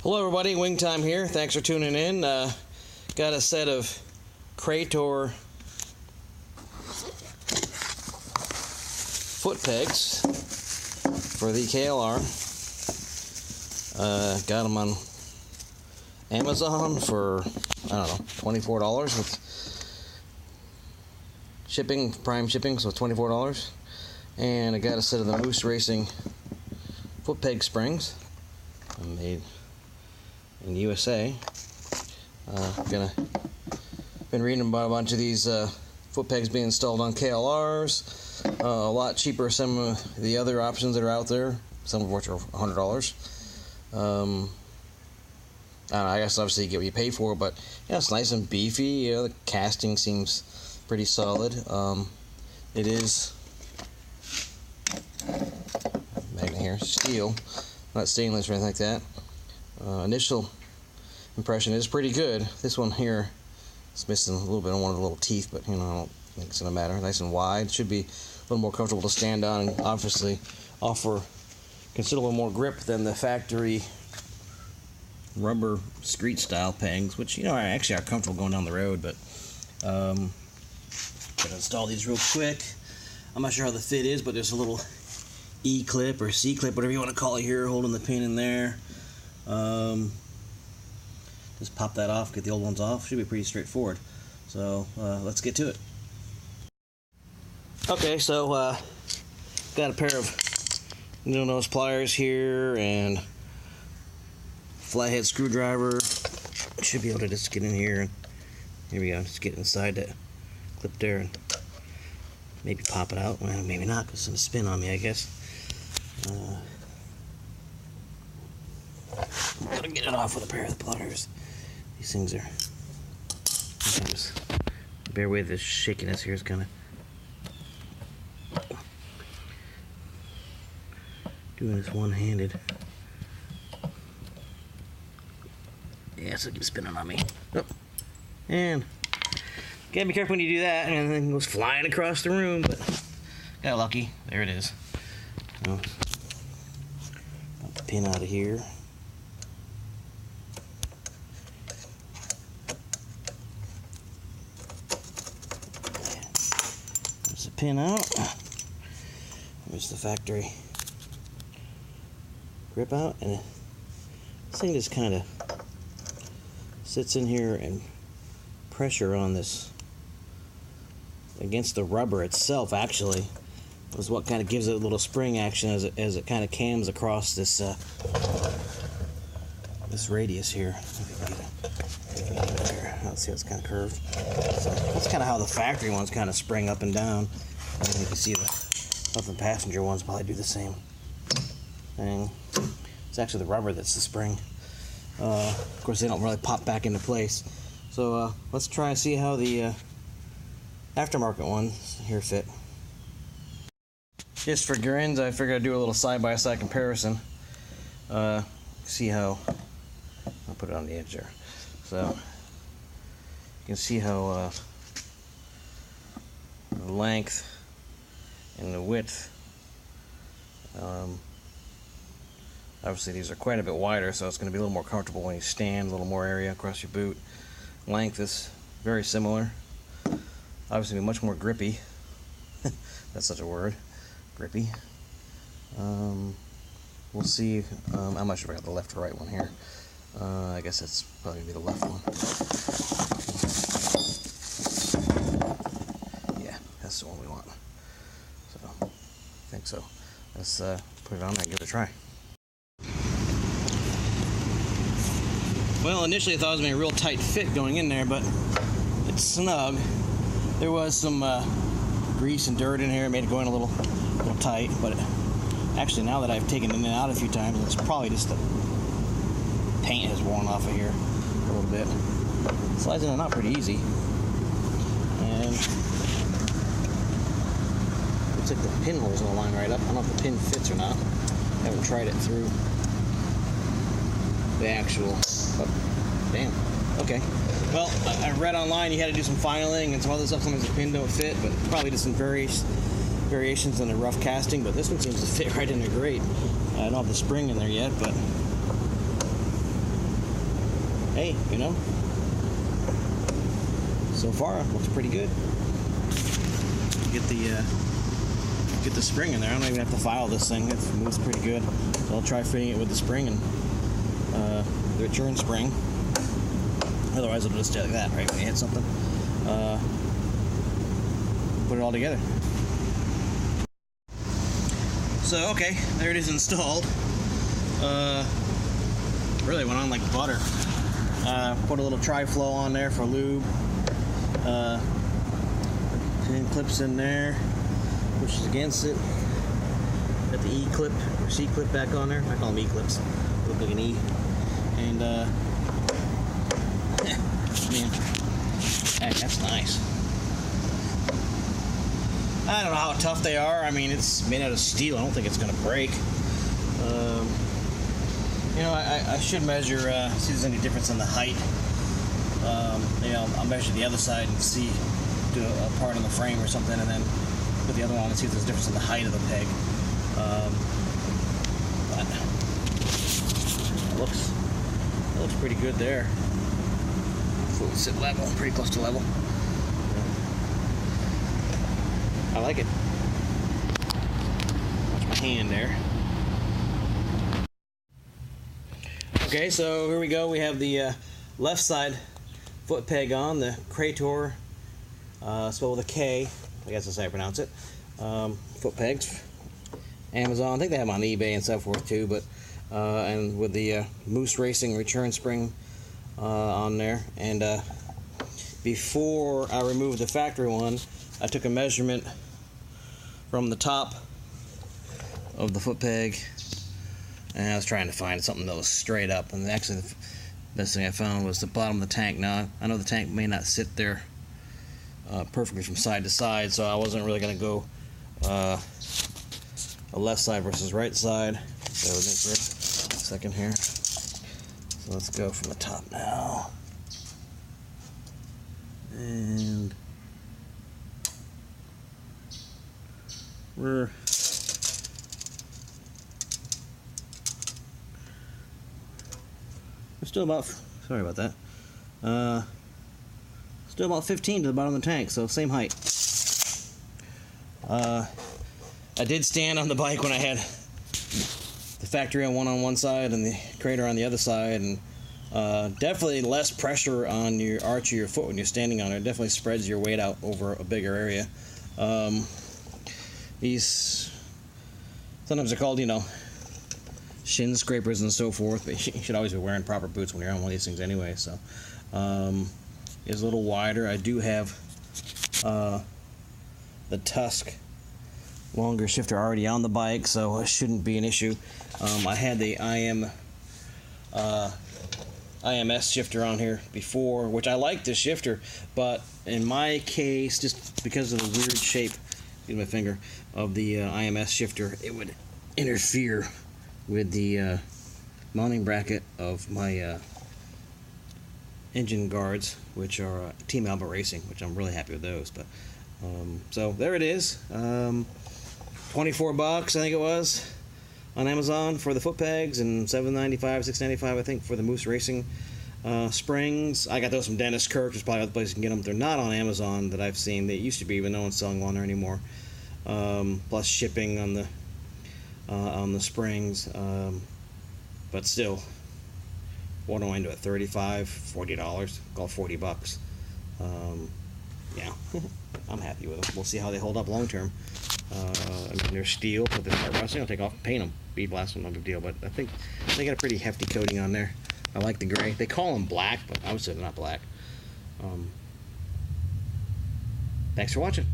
Hello everybody, Wing Time here. Thanks for tuning in. Got a set of Krator foot pegs for the KLR. Got them on Amazon for, I don't know, $24 with shipping, prime shipping, so $24. And I got a set of the Moose Racing foot peg springs. Made in the USA. Been reading about a bunch of these foot pegs being installed on KLRs. A lot cheaper some of the other options that are out there, some of which are $100. I don't know, I guess obviously you get what you pay for, but yeah, it's nice and beefy. You know, the casting seems pretty solid. It is magnet here, steel, not stainless or anything like that. Initial impression is pretty good. This one here is missing a little bit on one of the little teeth, but you know, I don't think it's gonna matter. Nice and wide. Should be a little more comfortable to stand on, and obviously offer considerably more grip than the factory rubber street style pegs, which you know actually are comfortable going down the road. But gonna install these real quick. I'm not sure how the fit is, but there's a little E clip or C clip, whatever you want to call it here, holding the pin in there. Just pop that off, get the old ones off. Should be pretty straightforward. So let's get to it. Okay, so got a pair of needle nose pliers here and flathead screwdriver. Should be able to just get in here, and here we go. Just get inside that clip there and maybe pop it out. Well, maybe not, because it's gonna spin on me, I guess. I'm gonna get it off with a pair of the pliers. These things are, just bear with this shakiness here. Is kind of doing this one-handed. Yeah, so it keeps spinning on me. Oh. And gotta be careful when you do that, and then it goes flying across the room. But got lucky. There it is. Pop the pin out of here. Pin out. There's the factory grip out, and this thing just kind of sits in here, and pressure on this against the rubber itself actually is what kind of gives it a little spring action as it kind of cams across this this radius here. Let's see, it's kind of curved. So that's kind of how the factory ones kind of spring up and down. And you can see the passenger ones probably do the same thing. It's actually the rubber that's the spring. Of course, they don't really pop back into place. So let's try and see how the aftermarket ones here fit. Just for grins, I figured I'd do a little side-by-side comparison. See how, I'll put it on the edge there. So you can see how the length and the width, obviously these are quite a bit wider, so it's going to be a little more comfortable when you stand, a little more area across your boot. Length is very similar, obviously much more grippy. That's such a word, grippy. We'll see. I'm not sure if I got the left or right one here. I guess that's probably going to be the left one. Yeah, that's the one we want. So, I think so. Let's put it on there and give it a try. Well, initially I thought it was going to be a real tight fit going in there, but it's snug. There was some grease and dirt in here. It made it go in a little tight, but actually now that I've taken it in and out a few times, it's probably just the paint has worn off of here a little bit. It slides in and out pretty easy. And looks like the pinholes will line right up. I don't know if the pin fits or not. I haven't tried it through the actual, oh, damn, okay. Well, I read online you had to do some filing and some other stuff, sometimes the pin don't fit, but probably just some variations in the rough casting, but this one seems to fit right in there great. I don't have the spring in there yet, but hey, you know, so far looks pretty good. Get the spring in there. I don't even have to file this thing. It moves pretty good. So I'll try fitting it with the spring and the return spring. Otherwise, it'll just stay like that, right? When you hit something, put it all together. So okay, there it is installed. Really went on like butter. Put a little tri-flow on there for lube. Pin clips in there. Pushes against it. Got the E clip or C clip back on there. I call them E clips. Look like an E. And man, that's nice. I don't know how tough they are. I mean, it's made out of steel. I don't think it's gonna break. You know, I should measure, see if there's any difference in the height. You know, I'll measure the other side and see, do a part on the frame or something, and then put the other one and see if there's a difference in the height of the peg. But it looks pretty good there. Foot would sit level, pretty close to level. I like it. Watch my hand there. Okay, so here we go. We have the left side foot peg on, the Krator, spelled with a K, I guess that's how I pronounce it. Foot pegs, Amazon. I think they have them on eBay and so forth too, but and with the Moose Racing return spring on there. And before I removed the factory one, I took a measurement from the top of the foot peg, and I was trying to find something that was straight up, and actually the best thing I found was the bottom of the tank. Now I know the tank may not sit there perfectly from side to side, so I wasn't really going to go a left side versus right side. Bear with me for a second here. So let's go from the top now. And we're still about, sorry about that, still about 15 to the bottom of the tank, so same height. I did stand on the bike when I had the factory on one side and the Krator on the other side, and definitely less pressure on your arch of your foot when you're standing on it. It definitely spreads your weight out over a bigger area. These, sometimes they're called, you know, shin scrapers and so forth, but you should always be wearing proper boots when you're on one of these things anyway. So it's a little wider. I do have the Tusk longer shifter already on the bike, so it shouldn't be an issue. I had the IMS shifter on here before, which I like this shifter, but in my case, just because of the weird shape, excuse my finger, of the IMS shifter, it would interfere with the mounting bracket of my engine guards, which are Team Alba Racing, which I'm really happy with those. But so there it is, $24 I think it was on Amazon for the foot pegs, and $7.95, $6.95 I think for the Moose Racing springs. I got those from Dennis Kirk. There's probably other places you can get them. They're not on Amazon that I've seen. They used to be, but no one's selling on there anymore. Plus shipping on the springs, but still, what do I do at $35, $40? Call it $40. Yeah, I'm happy with them. We'll see how they hold up long term. I mean, they're steel, but they're start rusting. I'll take off, paint them, bead blast them, no big deal. But I think they got a pretty hefty coating on there. I like the gray. They call them black, but I would say they're not black. Thanks for watching.